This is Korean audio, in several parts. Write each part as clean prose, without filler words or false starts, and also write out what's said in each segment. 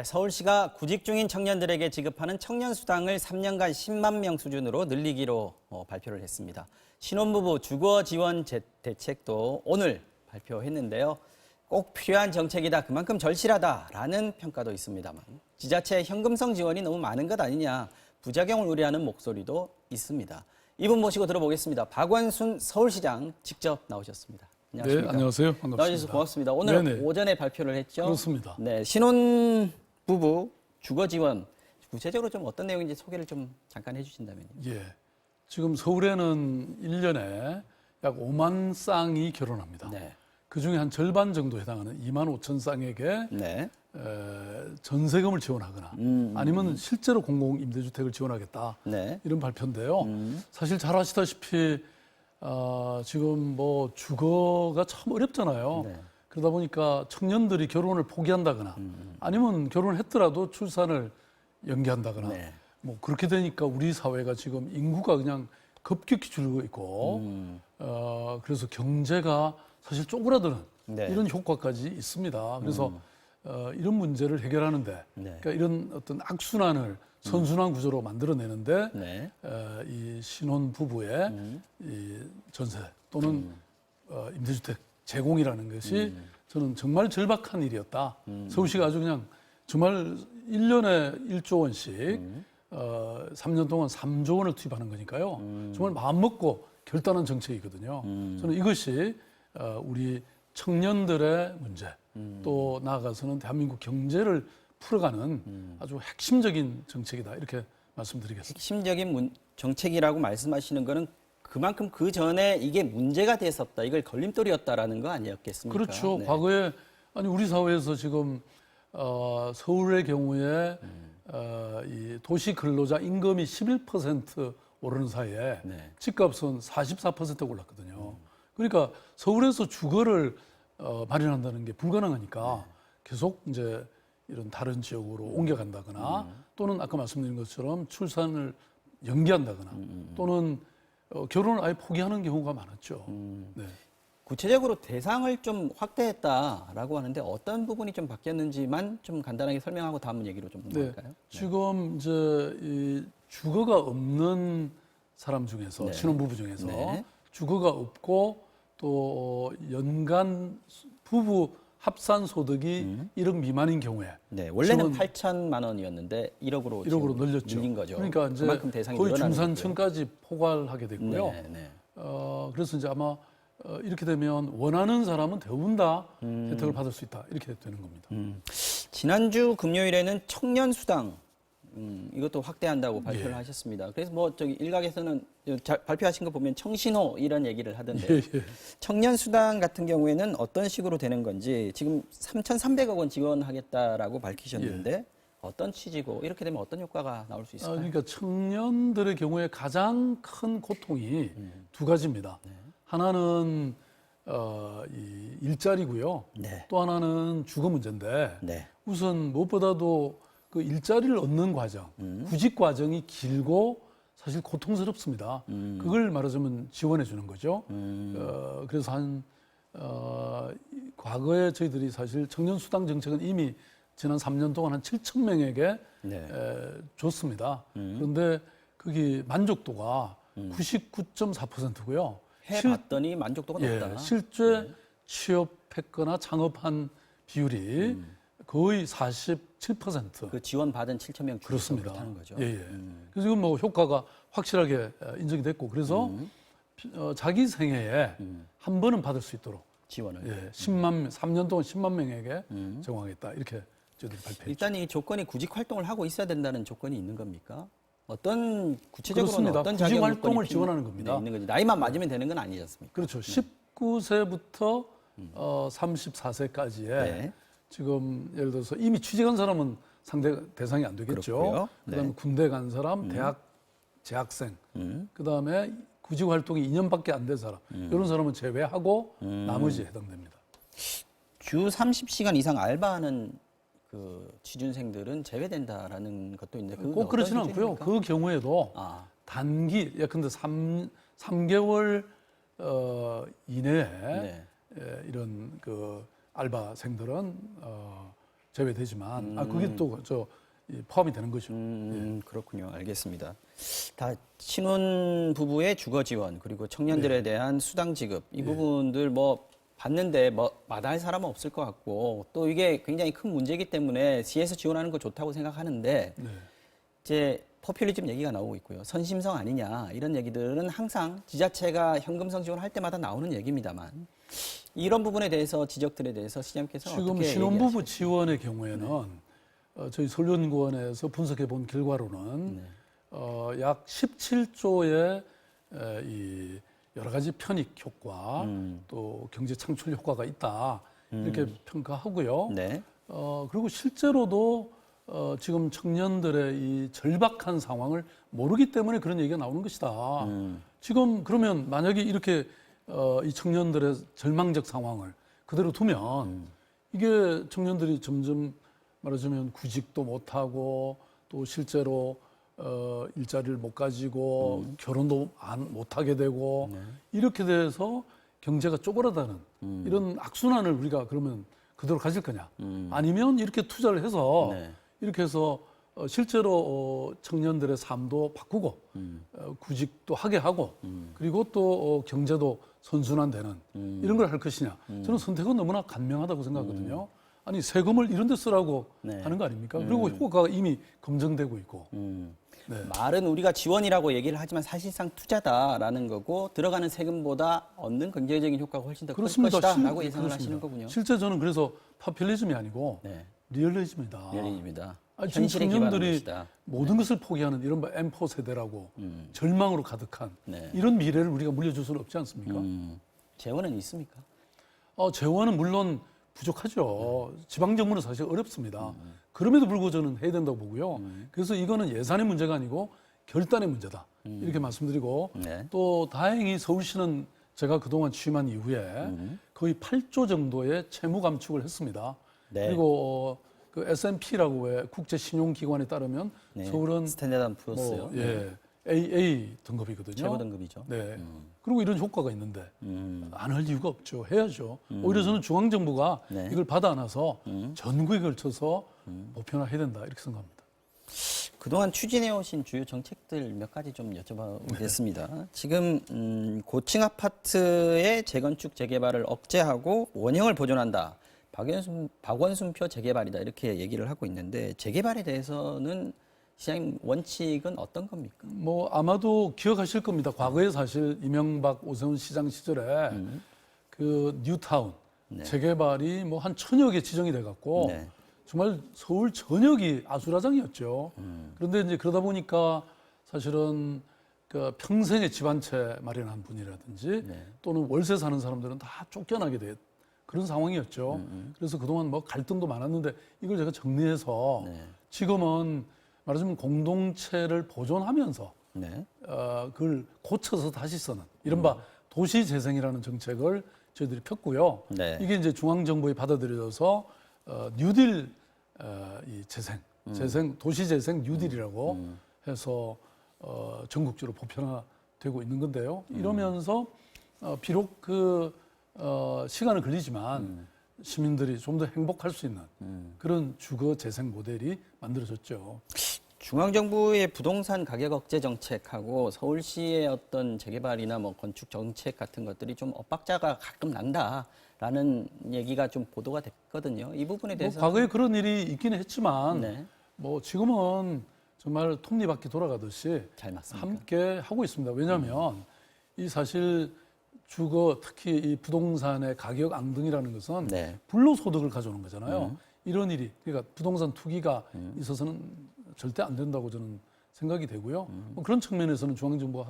서울시가 구직 중인 청년들에게 지급하는 청년수당을 3년간 10만 명 수준으로 늘리기로 발표를 했습니다. 신혼부부 주거 지원 대책도 오늘 발표했는데요. 꼭 필요한 정책이다, 그만큼 절실하다라는 평가도 있습니다만 지자체 현금성 지원이 너무 많은 것 아니냐, 부작용을 우려하는 목소리도 있습니다. 이분 모시고 들어보겠습니다. 박원순 서울시장 직접 나오셨습니다. 안녕하십니까? 네, 안녕하세요. 반갑습니다. 나와주셔서 고맙습니다. 오늘 네네. 오전에 발표를 했죠. 그렇습니다. 네, 신혼부부 주거 지원 구체적으로 좀 어떤 내용인지 소개를 좀 잠깐 해주신다면요. 예, 지금 서울에는 1년에 약 5만 쌍이 결혼합니다. 네, 그중에 한 절반 정도 해당하는 2만 5천 쌍에게 네, 전세금을 지원하거나 아니면 실제로 공공임대주택을 지원하겠다, 네, 이런 발표인데요. 사실 잘 아시다시피 지금 뭐 주거가 참 어렵잖아요. 네. 그러다 보니까 청년들이 결혼을 포기한다거나 아니면 결혼을 했더라도 출산을 연기한다거나 네. 뭐 그렇게 되니까 우리 사회가 지금 인구가 그냥 급격히 줄고 있고 그래서 경제가 사실 쪼그라드는 네. 이런 효과까지 있습니다. 그래서 이런 문제를 해결하는데 네. 그러니까 이런 어떤 악순환을 선순환 구조로 만들어내는데 네. 이 신혼 부부의 이 전세 또는 임대주택 제공이라는 것이 저는 정말 절박한 일이었다. 서울시가 아주 그냥 정말 1년에 1조 원씩 3년 동안 3조 원을 투입하는 거니까요. 정말 마음먹고 결단한 정책이거든요. 저는 이것이 우리 청년들의 문제 또 나아가서는 대한민국 경제를 풀어가는 아주 핵심적인 정책이다, 이렇게 말씀드리겠습니다. 핵심적인 정책이라고 말씀하시는 거는 그만큼 그 전에 이게 문제가 됐었다, 이걸 걸림돌이었다라는 거 아니었겠습니까? 그렇죠. 네. 과거에 아니 우리 사회에서 지금 서울의 경우에 이 도시 근로자 임금이 11% 오르는 사이에 네. 집값은 44% 올랐거든요. 그러니까 서울에서 주거를 마련한다는 게 불가능하니까 계속 이제 이런 다른 지역으로 옮겨간다거나 또는 아까 말씀드린 것처럼 출산을 연기한다거나 또는 결혼을 아예 포기하는 경우가 많았죠. 네. 구체적으로 대상을 좀 확대했다라고 하는데 어떤 부분이 좀 바뀌었는지만 좀 간단하게 설명하고 다음 얘기로 좀 네. 넘어갈까요? 지금 이제 이 주거가 없는 사람 중에서 네. 신혼부부 중에서 네. 주거가 없고 또 연간 부부 합산 소득이 1억 미만인 경우에 네, 원래는 지원- 8천만 원이었는데 1억으로 1억으로 늘렸죠. 늘린 거죠. 그러니까 이제 그만큼 대상이 거의 늘어나는 중산층까지 포괄하게 됐고요. 네, 네. 그래서 이제 아마 이렇게 되면 원하는 사람은 대부분 다 혜택을 받을 수 있다, 이렇게 되는 겁니다. 지난주 금요일에는 청년 수당 이것도 확대한다고 발표를 예. 하셨습니다. 그래서 뭐 저기 일각에서는 발표하신 거 보면 청신호 이런 얘기를 하던데 예, 예. 청년 수당 같은 경우에는 어떤 식으로 되는 건지 지금 3,300억 원 지원하겠다라고 밝히셨는데 어떤 취지고 이렇게 되면 어떤 효과가 나올 수 있을까요? 그러니까 청년들의 경우에 가장 큰 고통이 두 가지입니다. 하나는 이 일자리고요. 네. 또 하나는 주거 문제인데 네. 우선 무엇보다도 그 일자리를 얻는 과정, 구직 과정이 길고 사실 고통스럽습니다. 그걸 말하자면 지원해 주는 거죠. 그래서 과거에 저희들이 사실 청년 수당 정책은 이미 지난 3년 동안 한 7천 명에게 네. 줬습니다. 그런데 그게 만족도가 99.4%고요. 해봤더니 만족도가 높다. 실제 취업했거나 창업한 비율이 거의 47%. 그 지원받은 7천 명 중에서 그렇습니다. 그렇다는 거죠. 예, 예. 그래서 지금 뭐 효과가 확실하게 인정이 됐고, 그래서 자기 생애에 한 번은 받을 수 있도록 지원을. 3년 동안 10만 명에게 제공하겠다, 이렇게 저희들이 발표했죠. 일단 이 조건이 구직 활동을 하고 있어야 된다는 조건이 있는 겁니까? 어떤 구체적으로는 그렇습니다. 어떤 구직 자격 활동을 요건이 지원하는 겁니다. 있는 건지 나이만 맞으면 되는 건 아니지 않습니까? 그렇죠. 19세부터 34세까지의 네. 지금 예를 들어서 이미 취직한 사람은 대상이 안 되겠죠. 그렇고요. 그다음에 네. 군대 간 사람, 대학 재학생, 그다음에 구직 활동이 2년밖에 안 된 사람, 이런 사람은 제외하고 나머지 해당됩니다. 주 30시간 이상 알바하는 그 취준생들은 제외된다라는 것도 있는데 그건 꼭 그렇지는 어떤 않고요. 기준입니까? 그 경우에도 아, 단기, 예컨대 3개월 이내에 네. 이런 그 알바생들은 제외되지만 그게 또 포함이 되는 거죠. 그렇군요. 알겠습니다. 다 신혼 부부의 주거 지원 그리고 청년들에 대한 수당 지급 이 부분들 뭐 받는데 뭐 마다할 사람은 없을 것 같고 또 이게 굉장히 큰 문제이기 때문에 시에서 지원하는 거 좋다고 생각하는데 이제 포퓰리즘 얘기가 나오고 있고요. 선심성 아니냐 이런 얘기들은 항상 지자체가 현금성 지원할 때마다 나오는 얘기입니다만 이런 부분에 대해서 지적들에 대해서 시장님께서 지금 어떻게 신혼부부 지원의 경우에는 저희 서울연구원에서 분석해 본 결과로는 약 17조의 이 여러 가지 편익 효과 또 경제 창출 효과가 있다 이렇게 평가하고요. 네. 그리고 실제로도 지금 청년들의 이 절박한 상황을 모르기 때문에 그런 얘기가 나오는 것이다. 지금 그러면 만약에 이렇게 이 청년들의 절망적 상황을 그대로 두면 이게 청년들이 점점 말하자면 구직도 못하고 또 실제로 일자리를 못 가지고 결혼도 못하게 되고 이렇게 돼서 경제가 쪼그라드는 이런 악순환을 우리가 그러면 그대로 가질 거냐 아니면 이렇게 투자를 해서 이렇게 해서 실제로 청년들의 삶도 바꾸고 구직도 하게 하고 그리고 또 경제도 선순환되는 이런 걸 할 것이냐 저는 선택은 너무나 간명하다고 생각하거든요. 아니 세금을 이런 데 쓰라고 하는 거 아닙니까? 그리고 효과가 이미 검증되고 있고. 말은 우리가 지원이라고 얘기를 하지만 사실상 투자다라는 거고 들어가는 세금보다 얻는 경제적인 효과가 훨씬 더 클 것이다라고 예상을 하시는 거군요. 실제 저는 그래서 파퓰리즘이 아니고 리얼리즘이다. 리얼리즘이다. 지금 현실에 기반한 청년들이 것이다. 모든 것을 포기하는 이른바 M4 세대라고 절망으로 가득한 이런 미래를 우리가 물려줄 수는 없지 않습니까? 재원은 있습니까? 재원은 물론 부족하죠. 지방정부는 사실 어렵습니다. 그럼에도 불구하고 저는 해야 된다고 보고요. 그래서 이거는 예산의 문제가 아니고 결단의 문제다. 이렇게 말씀드리고 또 다행히 서울시는 제가 그동안 취임한 이후에 거의 8조 정도의 채무 감축을 했습니다. 그리고 그 S&P라고 왜 국제 신용기관에 따르면 서울은 스탠다드 플러스요. AA 등급이거든요. 최고 등급이죠. 네. 그리고 이런 효과가 있는데 안 할 이유가 없죠. 해야죠. 오히려 저는 중앙정부가 이걸 받아 안아서 전국에 걸쳐서 보편화해야 된다 이렇게 생각합니다. 그동안 추진해 오신 주요 정책들 몇 가지 좀 여쭤보겠습니다. 지금 고층 아파트의 재건축 재개발을 억제하고 원형을 보존한다. 박원순표 재개발이다 이렇게 얘기를 하고 있는데 재개발에 대해서는 시장님 원칙은 어떤 겁니까? 뭐 아마도 기억하실 겁니다. 과거에 사실 이명박 오세훈 시장 시절에 그 뉴타운 재개발이 뭐 한 1000여 개 지정이 돼 갖고 정말 서울 전역이 아수라장이었죠. 그런데 이제 그러다 보니까 사실은 그 평생의 집 한 채 마련한 분이라든지 또는 월세 사는 사람들은 다 쫓겨나게 된 그런 상황이었죠. 그래서 그동안 뭐 갈등도 많았는데 이걸 제가 정리해서 지금은 말하자면 공동체를 보존하면서 그걸 고쳐서 다시 쓰는 이른바 도시재생이라는 정책을 저희들이 폈고요. 이게 이제 중앙정부에 받아들여져서 뉴딜 이 재생, 도시재생 뉴딜이라고 해서 전국적으로 보편화되고 있는 건데요. 이러면서 비록 시간은 걸리지만 시민들이 좀 더 행복할 수 있는 그런 주거 재생 모델이 만들어졌죠. 중앙정부의 부동산 가격 억제 정책하고 서울시의 어떤 재개발이나 뭐 건축 정책 같은 것들이 좀 엇박자가 가끔 난다라는 얘기가 좀 보도가 됐거든요. 이 부분에 대해서 과거에 그런 일이 있기는 했지만 뭐 지금은 정말 톱니바퀴 돌아가듯이 잘 맞습니까? 함께 하고 있습니다. 왜냐하면 이 사실 주거 특히 이 부동산의 가격 앙등이라는 것은 불로소득을 가져오는 거잖아요. 이런 일이 그러니까 부동산 투기가 있어서는 절대 안 된다고 저는 생각이 되고요. 뭐 그런 측면에서는 중앙정부와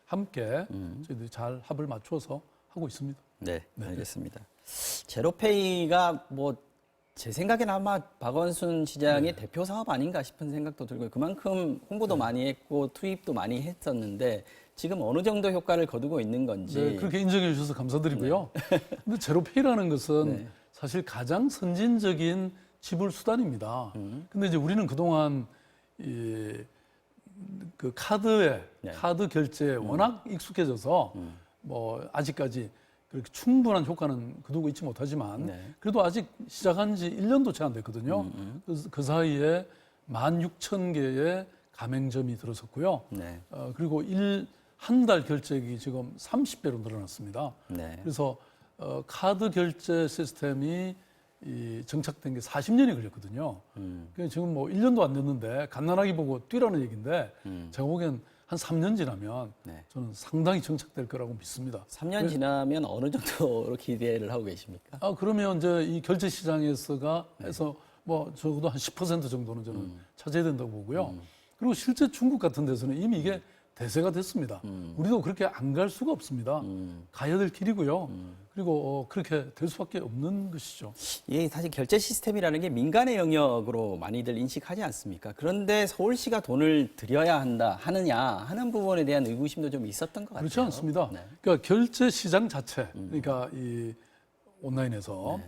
함께 저희들이 잘 합을 맞춰서 하고 있습니다. 네, 알겠습니다. 제로페이가 뭐 제 생각에는 아마 박원순 시장의 대표 사업 아닌가 싶은 생각도 들고요. 그만큼 홍보도 많이 했고 투입도 많이 했었는데 지금 어느 정도 효과를 거두고 있는 건지. 그렇게 인정해 주셔서 감사드리고요. 근데 제로페이라는 것은 사실 가장 선진적인 지불 수단입니다. 근데 이제 우리는 그동안 그 카드 결제에 워낙 익숙해져서 뭐 아직까지 그렇게 충분한 효과는 거두고 있지 못하지만 네. 그래도 아직 시작한 지 1년도 채 안 됐거든요. 그 사이에 16,000개의 가맹점이 들어섰고요. 네. 그리고 한 달 결제액이 지금 30배로 늘어났습니다. 네. 그래서 카드 결제 시스템이 정착된 게 40년이 걸렸거든요. 그러니까 지금 뭐 1년도 안 됐는데 갓난아기 보고 뛰라는 얘기인데 제가 보기엔 한 3년 지나면 네. 저는 상당히 정착될 거라고 믿습니다. 3년 지나면 어느 정도로 기대를 하고 계십니까? 그러면 이제 이 결제 시장에서가 해서 뭐 적어도 한 10% 정도는 저는 차지해야 된다고 보고요. 그리고 실제 중국 같은 데서는 이미 이게 대세가 됐습니다. 우리도 그렇게 안 갈 수가 없습니다. 가야 될 길이고요. 그리고 그렇게 될 수밖에 없는 것이죠. 예, 사실 결제 시스템이라는 게 민간의 영역으로 많이들 인식하지 않습니까? 그런데 서울시가 돈을 들여야 하느냐 하는 부분에 대한 의구심도 좀 있었던 것 같아요. 그렇지 않습니다. 네. 그러니까 결제 시장 자체, 그러니까 이 온라인에서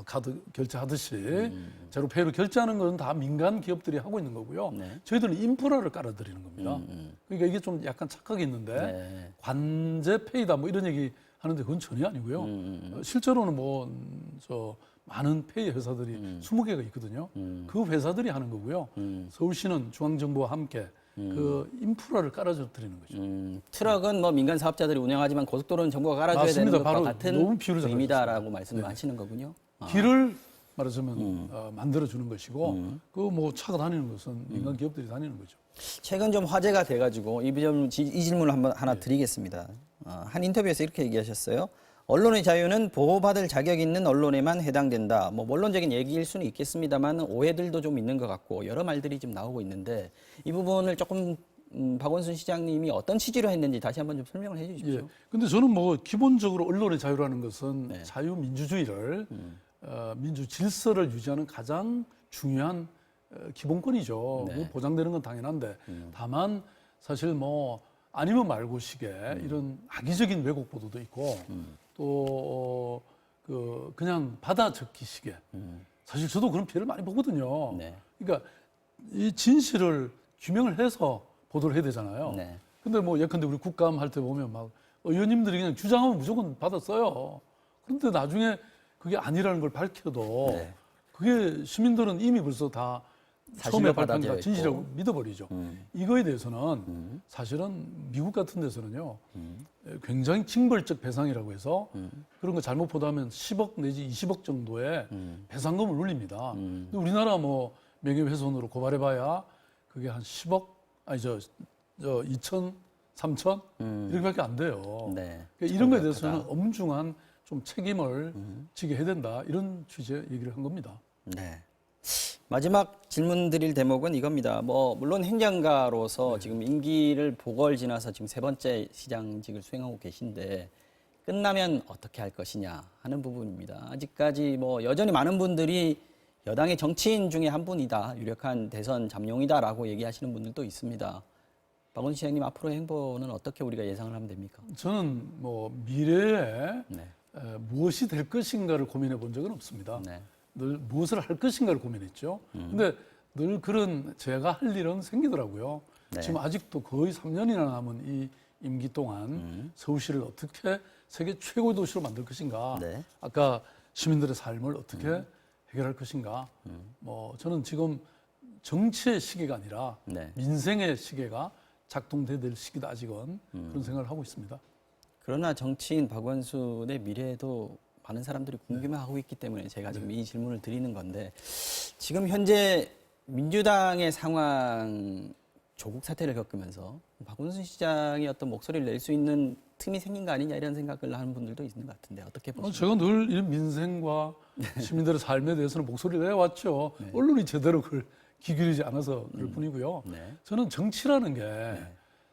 카드 결제하듯이 제로페이로 결제하는 건 다 민간 기업들이 하고 있는 거고요. 네. 저희들은 인프라를 깔아드리는 겁니다. 그러니까 이게 좀 약간 착각이 있는데 네. 관제페이다 뭐 이런 얘기 하는데 그건 전혀 아니고요. 실제로는 저 많은 페이 회사들이 20개가 있거든요. 그 회사들이 하는 거고요. 서울시는 중앙정부와 함께 그 인프라를 깔아줘 드리는 거죠. 트럭은 뭐 민간 사업자들이 운영하지만 고속도로는 정부가 깔아줘야 맞습니다. 되는 것과 바로 같은 너무 비유를 잘 의미다라고 말씀하시는 거군요. 길을 말하자면 만들어주는 것이고 그 뭐 차가 다니는 것은 민간 기업들이 다니는 거죠. 최근 좀 화제가 돼가지고 이 질문을 하나 드리겠습니다. 한 인터뷰에서 이렇게 얘기하셨어요. 언론의 자유는 보호받을 자격 있는 언론에만 해당된다. 뭐 원론적인 얘기일 수는 있겠습니다만 오해들도 좀 있는 것 같고 여러 말들이 좀 나오고 있는데 이 부분을 조금 박원순 시장님이 어떤 취지로 했는지 다시 한번 좀 설명을 해주십시오. 예. 근데 저는 뭐 기본적으로 언론의 자유라는 것은 네. 자유민주주의를 민주 질서를 유지하는 가장 중요한 기본권이죠. 네. 그거 보장되는 건 당연한데 다만 사실 뭐 아니면 말고식의 이런 악의적인 왜곡 보도도 있고 또 그냥 받아 적기식의 사실 저도 그런 피해를 많이 보거든요. 네. 그러니까 이 진실을 규명을 해서 보도를 해야 되잖아요. 네. 근데 뭐 예컨대 우리 국감 할 때 보면 막 의원님들이 그냥 주장하면 무조건 받았어요. 그런데 나중에 그게 아니라는 걸 밝혀도 네. 그게 시민들은 이미 벌써 다 처음에 사실로 발표한 받아들여 다 진실이라고 믿어버리죠. 이거에 대해서는 사실은 미국 같은 데서는요 굉장히 징벌적 배상이라고 해서 그런 거 잘못 보도하면 10억 내지 20억 정도의 배상금을 울립니다. 근데 우리나라 뭐 명예훼손으로 고발해봐야 그게 한 10억 아니 저 2천 3천 이렇게밖에 안 돼요. 네. 그러니까 이런 거에 대해서는 엄중한 좀 책임을 지게 해야 된다 이런 취지의 얘기를 한 겁니다. 네. 마지막 질문 드릴 대목은 이겁니다. 뭐 물론 행정가로서 지금 임기를 보궐 지나서 지금 3번째 시장직을 수행하고 계신데 끝나면 어떻게 할 것이냐 하는 부분입니다. 아직까지 뭐 여전히 많은 분들이 여당의 정치인 중에 한 분이다, 유력한 대선 잠룡이다라고 얘기하시는 분들도 있습니다. 박원순 시장님 앞으로의 행보는 어떻게 우리가 예상을 하면 됩니까? 저는 뭐 미래에 네. 무엇이 될 것인가를 고민해 본 적은 없습니다. 네. 늘 무엇을 할 것인가를 고민했죠. 근데 늘 그런 제가 할 일은 생기더라고요. 네. 지금 아직도 거의 3년이나 남은 이 임기 동안 서울시를 어떻게 세계 최고의 도시로 만들 것인가. 네. 아까 시민들의 삶을 어떻게 해결할 것인가. 뭐 저는 지금 정치의 시기가 아니라 네. 민생의 시계가 작동돼야 될 시기다 아직은 그런 생각을 하고 있습니다. 그러나 정치인 박원순의 미래에도 많은 사람들이 궁금해하고 있기 때문에 제가 지금 이 질문을 드리는 건데 지금 현재 민주당의 상황 조국 사태를 겪으면서 박원순 시장이 어떤 목소리를 낼 수 있는 틈이 생긴 거 아니냐 이런 생각을 하는 분들도 있는 것 같은데 어떻게 보십니까? 제가 늘 이런 민생과 시민들의 삶에 대해서는 목소리를 내왔죠. 언론이 제대로 그걸 귀 기울이지 않아서 그럴 뿐이고요. 네. 저는 정치라는 게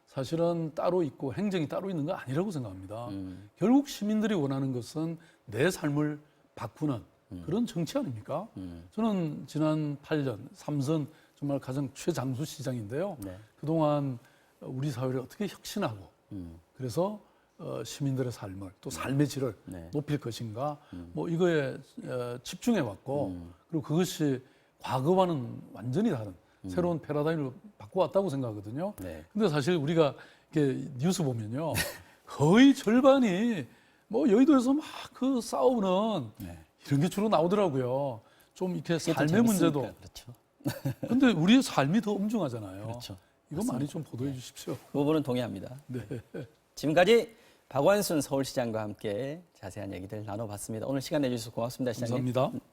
사실은 따로 있고 행정이 따로 있는 거 아니라고 생각합니다. 결국 시민들이 원하는 것은 내 삶을 바꾸는 그런 정치 아닙니까? 저는 지난 8년 삼선 정말 가장 최장수 시장인데요. 네. 그동안 우리 사회를 어떻게 혁신하고 그래서 시민들의 삶을 또 삶의 질을 네. 높일 것인가 뭐 이거에 집중해 왔고 그리고 그것이 과거와는 완전히 다른 새로운 패러다임을 바꿔왔다고 생각하거든요. 네. 근데 사실 우리가 이렇게 뉴스 보면요. 거의 절반이 뭐 여의도에서 막 그 싸우는 네. 이런 게 주로 나오더라고요. 좀 이렇게 그게 또 삶의 문제도. 재밌으니까, 그렇죠. 근데 우리의 삶이 더 엄중하잖아요. 그렇죠. 이거 많이 좀 보도해 주십시오. 그 부분은 동의합니다. 네. 지금까지 박원순 서울시장과 함께 자세한 얘기들 나눠봤습니다. 오늘 시간 내주셔서 고맙습니다, 시장님. 감사합니다.